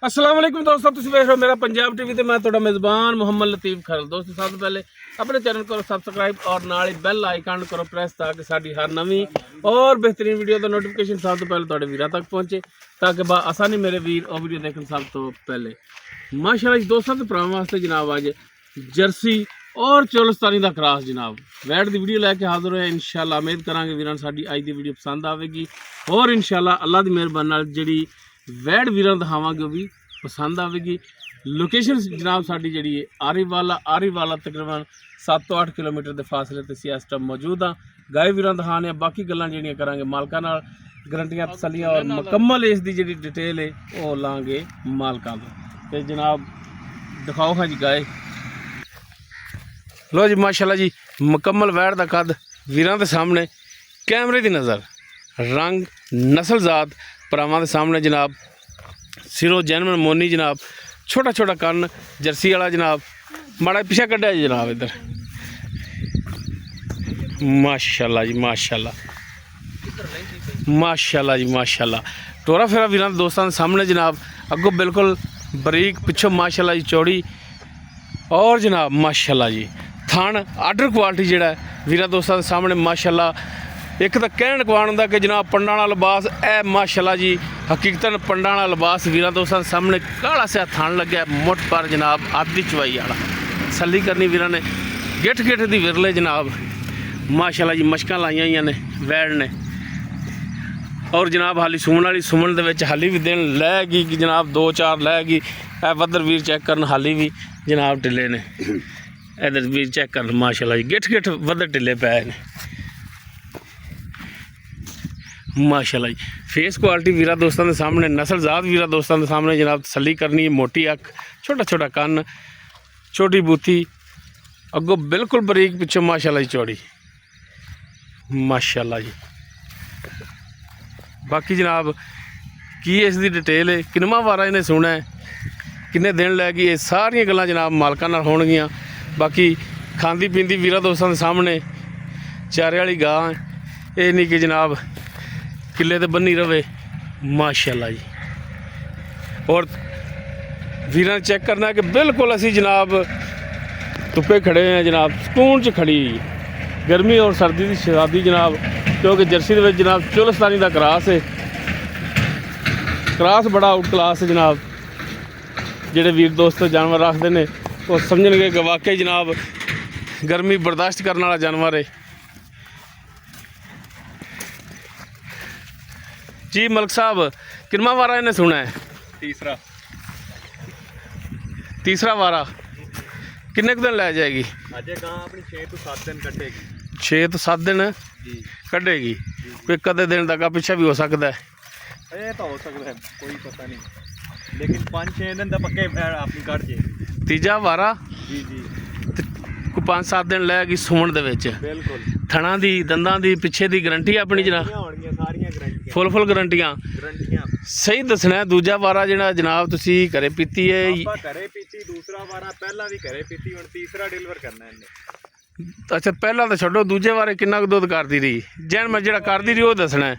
अस्सलाम वालेकुम दोस्तों, तुम देख रहे हो मेरा पंजाब टीवी ते मैं तुहाडा मेज़बान मुहम्मद लतीफ़ खरल। दोस्तों सब तो पहले अपने चैनल को सब्सक्राइब और नाल ही बैल आइकन करो प्रेस ताकि साडी हर नवी और बेहतरीन वीडियो का नोटिफिकेशन सब तो पहले तुहाडे वीरां तक पहुंचे ताकि आसानी मेरे वीर और वीडियो देखने सब तो पहले। माशाअल्लाह दोस्तों के भरावां वास्ते जनाब अज जर्सी और चोलस्तानी का क्रॉस जनाब वैट की वीडियो लैके हाजिर होया। इंशाअल्लाह उम्मीद करांगे वीरां साडी अज की वीडियो पसंद आएगी और इंशाअल्लाह अल्लाह की मेहरबानी नाल जिहड़ी वैट वीरां दिखावांगे भी पसंद आएगी। लोकेशन जनाब साडी जिहड़ी है आरीवाला तकरीबन 7 तो 8 किलोमीटर के फासले ते इस टाइम मौजूद हाँ। गाय वीरां दिखाने बाकी गल्लां जिहड़ियां करांगे मालकां नाल, गारंटियां तसल्लियां और मुकम्मल इसकी जिहड़ी डिटेल है वो लांगे मालकां तो। ते जनाब दिखाओ हाँ जी गाय। लो जी माशाल्लाह जी मुकम्मल वैट का कद वीरां दे सामने, कैमरे की नज़र, रंग नस्ल जात भरावां दे सामने जनाब। सिरों जैनवन मोनी जनाब, छोटा छोटा कन्न जर्सी वाला जनाब, माड़ा पिछा कढ़िया जी जनाब इधर। माशाल्लाह जी माशाल्लाह माशाल्लाह जी माशाल्लाह। टोरा फेरा वीरां दोस्तों के सामने जनाब, अगों बिल्कुल बरीक, पिछों माशाल्लाह जी चौड़ी और जनाब माशाल्लाह जी थान आर्डर क्वालिटी जिहड़ा वीरां दोस्तों के सामने माशाल्लाह। एक तो कहण कवान होंदा कि जनाब पंडां वाला लिबास ए माशाल्लाह जी, हकीकतन पंडां वाला लिबास वीरां दोस्तों के सामने काला सा थान लग्या मुठ पर जनाब आधी चवाई वाला सली करनी वीरां ने गिठ गिठ दी विरले जनाब माशाल्लाह जी। मशकां लाइयां होईयां ने वैड़ ने और जनाब हाली सुमन वाली सुमन दे विच हाली भी दिन लैगी जनाब 2-4 लैगी। ए वधर वीर चैक करन हाली भी जनाब टिले ने, इधर वीर चैक कर माशाल्लाह जी गिठ गिठ वधर टिले पे ने माशाल्लाह जी। फेस क्वालिटी वीरा दोस्तों के सामने, नस्ल जात वीरा दोस्तों के सामने जनाब तसल्ली करनी। मोटी अख, छोटा छोटा कन्न, छोटी बूथी, अगों बिल्कुल बरीक, पिछों माशाल्लाह जी चौड़ी माशाल्लाह जी। बाकी जनाब की इसकी डिटेल है, किनवा वारा इन्हें सुना है, किन्ने दिन लैगी, ये सारियां गल्लां जनाब मालकां नाल होणगियां। बाकी खांदी पींदी वीरा दोस्तों के सामने चारे वाली गां, ये नहीं कि जनाब किले ते बन्नी रवे माशाल्लाह जी। और वीरां चेक करना कि बिल्कुल असी जनाब धुप्पे खड़े हैं जनाब, सुकून च खड़ी गर्मी और सर्दी की शराबी जनाब, क्योंकि जर्सी दे जनाब चोलस्तानी का क्रॉस है। क्रॉस बड़ा आउट क्लास है जनाब। जेडे वीर दोस्त जानवर रखते हैं वो समझणगे कि वाकई जनाब गर्मी बर्दाश्त करने वाला जानवर है जी। मलक साहब कितना वारा इन्हें सुना है? तीसरा वारा किन्ने दिन लै जाएगी? अजे गां अपनी 6 तो 7 दिन कटेगी। 6 तो 7 दिन कटेगी। कोई कदे दिन तक पिछा भी हो सकता है? ये तो हो सकता है, कोई पता नहीं, लेकिन 5-6 दिन तो पक्के अपनी कट जाएगी। तीजा वारा जी जी, कोई 5-7 दिन लैगी सुमन दे विच। बिल्कुल थणा दी, दंदां दी, पिछे दी गारंटी अपनी जनाब, फुल गारंटियां सही दसना है। दूजा वारा जिहड़ा जनाब तुसी घरे पीती है? घरे पीती, दूसरा वारा पहला भी घरे पीती, हुण तीसरा डिलीवर करना है। अच्छा पहला तो छड्डो, दूजे बारे किन्ना दुध करदी रही? जैन मैं जिहड़ा करदी रही वो दसना है।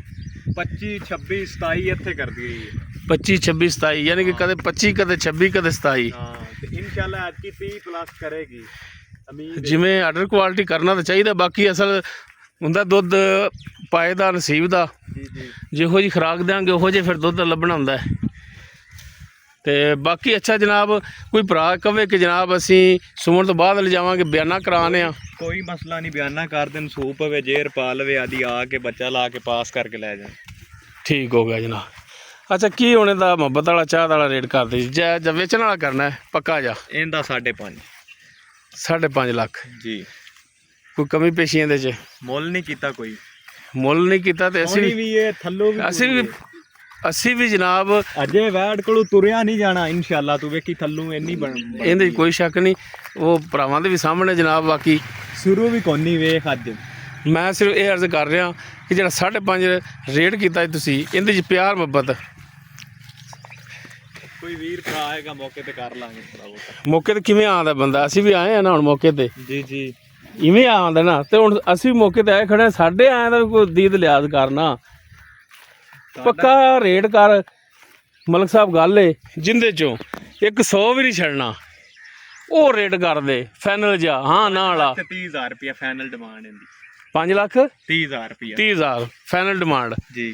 25, 26, 27 इत्थे करदी रही है। 25, 26, 27 यानी कि कदे 25, कदे 26, कदे 27। हाँ तो इंशाल्लाह आज की 30 प्लस करेगी। जिमें आर्डर क्वालिटी करना तो चाहिए, बाकी असल हुंदा दुध पाए दा नसीब दा, जिहो जी खुराक देंगे उहो जे फिर दुध लभना हुंदा है। ते बाकी अच्छा जनाब कोई भरा कहे कि जनाब असी सुमन तो बाद ले जावांगे बयाना कराने आ, कोई मसला नहीं, बयाना कर देन, सूप पवे जेर पा लवे आदि आके बच्चा ला के पास करके ले जाए, ठीक हो गया जनाब। अच्छा की होने दा मुहब्बत वाला चाह वाला रेट कर दी जै वेचने वाला करना है पक्का जा? इनदा 5.5 5.5 लाख जी। कोई कमी पेशी इहदे च? मुल नहीं किया, कोई मुल नहीं किया ते असी भी असी भी जनाब अजे वैड कोलों तुरिया नहीं जाना इंशाल्लाह। तू वेखी थल्लू इन्नी इहदे कोई शक नहीं, वो भरावां दे भी सामने जनाब। बाकी शुरू भी कोनी वेख अज मैं सिर्फ ये अर्ज कर रहा कि जो 5.5 रेट किया तुसी इहदे च प्यार मुहब्बत कोई वीर भरा आएगा मौके ते कर लांगे थोड़ा बहुत। मौके ते किवें आंदा बंदा? असी भी आए हैं ना हुण मौके ते, जी जी इवें आंदा ना, ते हुण असी भी मौके ते आए खड़े, साडे आए दा कोई दीद लिहाज करना, पक्का रेट कर ਮਲਕ ਸਾਹਿਬ ਗੱਲ ਏ ਜਿੰਦੇ ਚੋਂ 100 ਵੀ ਨਹੀਂ ਛੱਡਣਾ, ਉਹ ਰੇਟ ਕਰਦੇ ਫਾਈਨਲ ਜਾ ਹਾਂ ਨਾ ਵਾਲਾ 30,000 ਰੁਪਇਆ ਫਾਈਨਲ ਡਿਮਾਂਡ ਇਹਦੀ। 5 ਲੱਖ 30,000 ਰੁਪਇਆ 30,000 ਫਾਈਨਲ ਡਿਮਾਂਡ ਜੀ।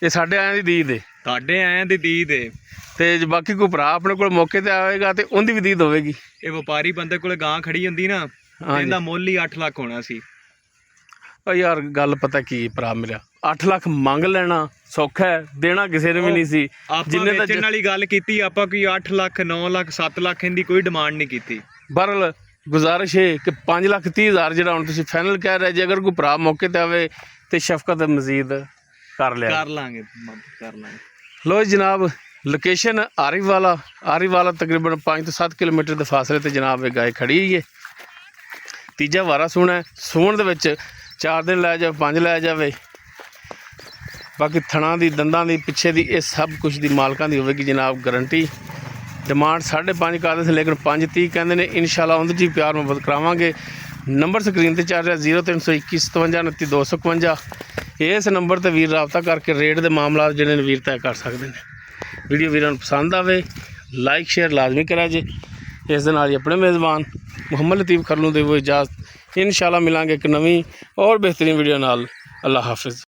ਇਹ ਸਾਡੇ ਆਇਆਂ ਦੀ ਦੀਦ ਏ ਤੁਹਾਡੇ ਆਏ ਦੀ ਦੀਦ ਏ ਤੇ ਜੇ ਬਾਕੀ ਕੋਈ ਭਰਾ ਆਪਣੇ ਕੋਲ ਮੌਕੇ ਤੇ ਆਵੇਗਾ ਤੇ ਉਹਦੀ ਵੀ ਦੀਦ ਹੋਵੇਗੀ। ਇਹ ਵਪਾਰੀ ਬੰਦੇ ਕੋਲ ਗਾਂ ਖੜੀ ਹੁੰਦੀ ਨਾ, ਇਹਦਾ ਮੁੱਲ ਹੀ 8 ਲੱਖ ਹੋਣਾ ਸੀ। ਉਹ ਯਾਰ ਗੱਲ ਪਤਾ ਕੀ ਭਰਾ ਮੇਰਾ, 8 ਲੱਖ ਮੰਗ ਲੈਣਾ ਸੌਖਾ ਹੈ, ਦੇਣਾ ਕਿਸੇ ਨੇ ਵੀ ਨਹੀਂ ਸੀ। ਜਿੰਨੇ ਵੇਚਣ ਵਾਲੀ ਗੱਲ ਕੀਤੀ ਆਪਾਂ, ਕੋਈ 8 ਲੱਖ 9 ਲੱਖ 7 ਲੱਖ ਇਹਦੀ ਕੋਈ ਡਿਮਾਂਡ ਨਹੀਂ ਕੀਤੀ। ਬਹਰਲ ਗੁਜ਼ਾਰਿਸ਼ ਹੈ ਕਿ 5,30,000 ਜਿਹੜਾ ਹੁਣ ਤੁਸੀਂ ਫਾਈਨਲ ਕਹਿ ਰਹੇ, ਜੇ ਅਗਰ ਕੋਈ ਭਰਾ ਮੌਕੇ ਤੇ ਆਵੇ ਤੇ ਸ਼ਫਕਤ ਮਜ਼ੀਦ ਕਰ ਲਿਆ ਕਰ ਲਾਂਗੇ ਮਦਦ ਕਰ ਲਾਂਗੇ। ਲੋ ਜਨਾਬ ਲੋਕੇਸ਼ਨ ਆਰੀਵਾਲਾ ਤਕਰੀਬਨ 5 ਤੋਂ 7 ਕਿਲੋਮੀਟਰ ਦੇ ਫਾਸਲੇ ਤੇ ਜਨਾਬ ਇਹ ਗਾਏ ਖੜੀ ਹੈ। ਤੀਜਾ ਵਾਰਾ ਸੂਣਾ ਹੈ, ਸੂਣ ਦੇ ਵਿੱਚ 4 ਦਿਨ ਲੈ ਜਾਵੇ 5 ਲੈ ਜਾਵੇ। ਬਾਕੀ ਥਣਾ ਦੀ ਦੰਦਾਂ ਦੀ ਪਿੱਛੇ ਦੀ ਇਹ ਸਭ ਕੁਝ ਦੀ ਮਾਲਕਾਂ ਦੀ ਹੋਵੇਗੀ ਜਨਾਬ ਗਰੰਟੀ। ਡਿਮਾਂਡ 5.5 ਕਰਦੇ ਸੀ ਲੇਕਿਨ 5.30 ਕਹਿੰਦੇ ਨੇ। ਇਨਸ਼ਾਅੱਲਾ ਉਹਦੇ 'ਚ ਵੀ ਪਿਆਰ ਮੁਹੱਬਤ ਕਰਾਵਾਂਗੇ। ਨੰਬਰ ਸਕਰੀਨ ਤੇ ਚੱਲ ਰਿਹਾ 0321 57 29 255। ਇਸ ਨੰਬਰ ਤੇ ਵੀਰ ਰਾਬਤਾ ਕਰਕੇ ਰੇਟ ਦੇ ਮਾਮਲਾ ਜਿਹੜੇ ਨੇ ਵੀਰ ਤੈਅ ਕਰ ਸਕਦੇ ਨੇ। ਵੀਡੀਓ ਵੀਰਾਂ ਨੂੰ ਪਸੰਦ ਆਵੇ ਲਾਈਕ ਸ਼ੇਅਰ ਲਾਜ਼ਮੀ ਕਰਿਆ ਜੇ। ਇਸ ਦੇ ਨਾਲ ਹੀ ਆਪਣੇ ਮੇਜ਼ਬਾਨ ਮੁਹੰਮਦ ਲਤੀਫ ਖਰਲੂ ਦੇ ਉਹ ਇਜਾਜ਼ਤ। ਇਨਸ਼ਾਅੱਲਾ ਮਿਲਾਂਗੇ ਇੱਕ ਨਵੀਂ ਔਰ ਬਿਹਤਰੀਨ ਵੀਡੀਓ ਨਾਲ। ਅੱਲਾ ਹਾਫਿਜ਼।